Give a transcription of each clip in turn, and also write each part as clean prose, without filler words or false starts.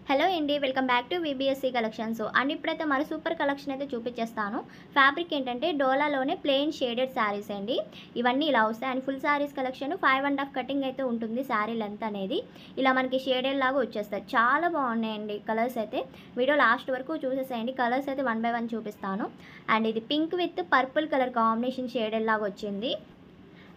Hello అండి, welcome back to VBSC collections. And ఇప్పుడైతే మరి సూపర్ కలెక్షన్ అయితే చూపించేస్తాను. ఫ్యాబ్రిక్ ఏంటంటే డోలాలోనే ప్లెయిన్ షేడెడ్ శారీస్ అండి. ఇవన్నీ ఇలా వస్తాయి. And full saris collection 5.5 cutting అయితే ఉంటుంది. శారీ లెంత్ అనేది ఇలా మనకి షేడెడ్ లాగా వచ్చేస్తాయి. చాలా బాగున్నాయండి కలర్స్ అయితే. వీడియో లాస్ట్ వరకు చూసేసేయండి. కలర్స్ అయితే 1 by 1 చూపిస్తాను. అండ్ ఇది pink with purple colour combination shaded లాగా వచ్చింది.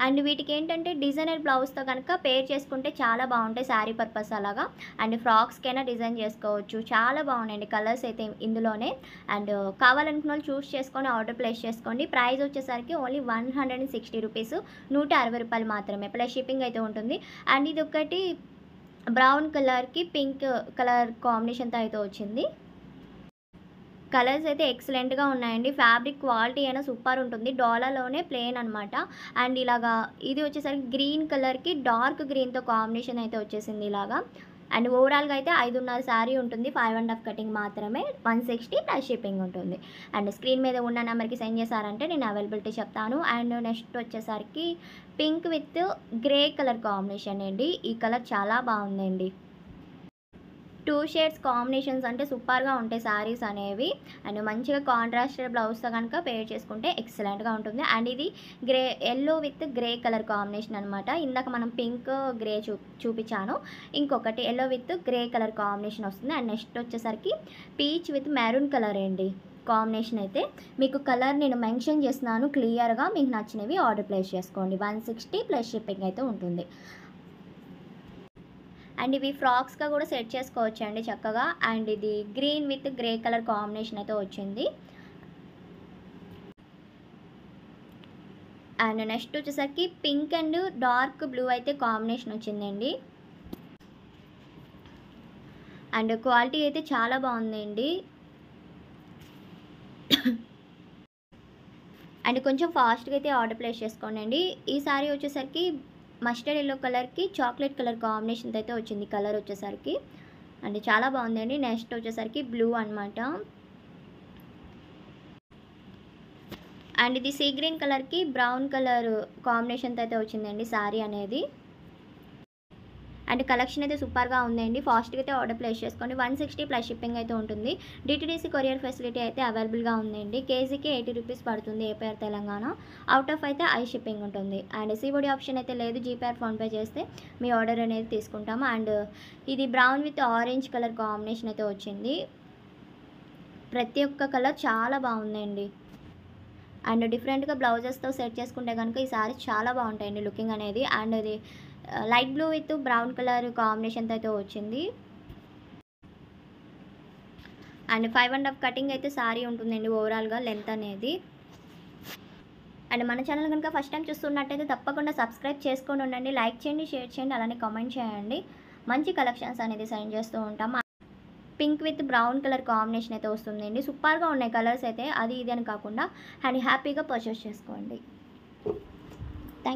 అండ్ వీటికి ఏంటంటే డిజైనర్ బ్లౌజ్తో కనుక పేర్ చేసుకుంటే చాలా బాగుంటాయి శారీ పర్పస్ అలాగా. అండ్ ఫ్రాక్స్కైనా డిజైన్ చేసుకోవచ్చు. చాలా బాగున్నాయండి కలర్స్ అయితే ఇందులోనే. అండ్ కావాలనుకున్న వాళ్ళు చూస్ చేసుకొని ఆర్డర్ ప్లేస్ చేసుకోండి. ప్రైస్ వచ్చేసరికి ఓన్లీ 160 రూపీస్, 160 రూపాయలు మాత్రమే. ప్లస్ షిప్పింగ్ అయితే ఉంటుంది. అండ్ ఇది ఒకటి బ్రౌన్ కలర్కి పింక్ కలర్ కాంబినేషన్తో అయితే వచ్చింది. కలర్స్ అయితే ఎక్సలెంట్గా ఉన్నాయండి. ఫ్యాబ్రిక్ క్వాలిటీ అయినా సూపర్ ఉంటుంది. డోలాలోనే ప్లెయిన్ అనమాట. అండ్ ఇలాగా ఇది వచ్చేసరికి గ్రీన్ కలర్కి డార్క్ గ్రీన్తో కాంబినేషన్ అయితే వచ్చేసింది ఇలాగా. అండ్ ఓవరాల్గా అయితే 5.5 శారీ ఉంటుంది. 5.5 కటింగ్ మాత్రమే. 160 ప్లస్ షిప్పింగ్ ఉంటుంది. అండ్ స్క్రీన్ మీద ఉన్న నెంబర్కి సెండ్ చేశారంటే నేను అవైలబిలిటీ చెప్తాను. అండ్ నెక్స్ట్ వచ్చేసరికి pink with grey colour combination అండి. ఈ కలర్ చాలా బాగుందండి. 2 షేడ్స్ కాంబినేషన్స్ అంటే సూపర్గా ఉంటాయి శారీస్ అనేవి. అండ్ మంచిగా కాంట్రాస్టెడ్ బ్లౌజ్తో కనుక పేర్ చేసుకుంటే ఎక్సలెంట్గా ఉంటుంది. అండ్ ఇది yellow with grey colour combination అనమాట. ఇందాక మనం పింక్ గ్రే చూపించాను. ఇంకొకటి yellow with grey colour combination వస్తుంది. అండ్ నెక్స్ట్ వచ్చేసరికి పీచ్ విత్ మెరూన్ కలర్ అండి కాంబినేషన్ అయితే. మీకు కలర్ నేను మెన్షన్ చేస్తున్నాను క్లియర్గా. మీకు నచ్చినవి ఆర్డర్ ప్లేస్ చేసుకోండి. 160 ప్లస్ షిప్పింగ్ అయితే ఉంటుంది. అండ్ ఇవి ఫ్రాక్స్గా కూడా సెట్ చేసుకోవచ్చు అండి చక్కగా. అండ్ ఇది green with grey colour combination అయితే వచ్చింది. అండ్ నెక్స్ట్ వచ్చేసరికి పింక్ అండ్ డార్క్ బ్లూ అయితే కాంబినేషన్ వచ్చిందండి. అండ్ క్వాలిటీ అయితే చాలా బాగుందండి. అండ్ కొంచెం ఫాస్ట్గా అయితే ఆర్డర్ ప్లేస్ చేసుకోండి. ఈ సారీ వచ్చేసరికి మస్టర్డ్ ఎల్లో కలర్కి చాక్లెట్ కలర్ కాంబినేషన్ అయితే వచ్చింది కలర్ వచ్చేసరికి. అండ్ చాలా బాగుందండి. నెక్స్ట్ వచ్చేసరికి బ్లూ అనమాట. అండ్ ఇది సీ గ్రీన్ కలర్కి బ్రౌన్ కలర్ కాంబినేషన్తో అయితే వచ్చిందండి శారీ అనేది. అండ్ కలెక్షన్ అయితే సూపర్గా ఉందండి. ఫాస్ట్గా అయితే ఆర్డర్ ప్లేస్ చేసుకోండి. 160 ప్లస్ షిప్పింగ్ అయితే ఉంటుంది. డిటీడీసీ కొరియర్ ఫెసిలిటీ అయితే అవైలబుల్గా ఉందండి. కేజీకి 80 రూపీస్ పడుతుంది ఏపీఆర్ తెలంగాణ. అవుట్ ఆఫ్ అయితే ఐ షిప్పింగ్ ఉంటుంది. అండ్ సిఓడి ఆప్షన్ అయితే లేదు. జీపీఆర్ ఫోన్పే చేస్తే మీ ఆర్డర్ అనేది తీసుకుంటాము. అండ్ ఇది brown with orange colour combination అయితే వచ్చింది. ప్రతి ఒక్క కలర్ చాలా బాగుందండి. అండ్ డిఫరెంట్గా బ్లౌజెస్తో సెట్ చేసుకుంటే కనుక ఈ సారీ చాలా బాగుంటాయండి లుకింగ్ అనేది. అండ్ ఇది light blue with brown colour కాంబినేషన్తో అయితే వచ్చింది. అండ్ 5.5 కటింగ్ అయితే సారీ ఉంటుందండి ఓవరాల్గా లెంత్ అనేది. అండ్ మన ఛానల్ కనుక ఫస్ట్ టైం చూస్తున్నట్టయితే తప్పకుండా సబ్స్క్రైబ్ చేసుకొని ఉండండి. లైక్ చేయండి, షేర్ చేయండి, అలానే కామెంట్ చేయండి. మంచి కలెక్షన్స్ అనేది సెండ్ చేస్తూ ఉంటాం. Pink with brown colour combination అయితే వస్తుందండి. సూపర్గా ఉన్నాయి కలర్స్ అయితే. అది ఇది అని కాకుండా అండ్ హ్యాపీగా పర్చేస్ చేసుకోండి.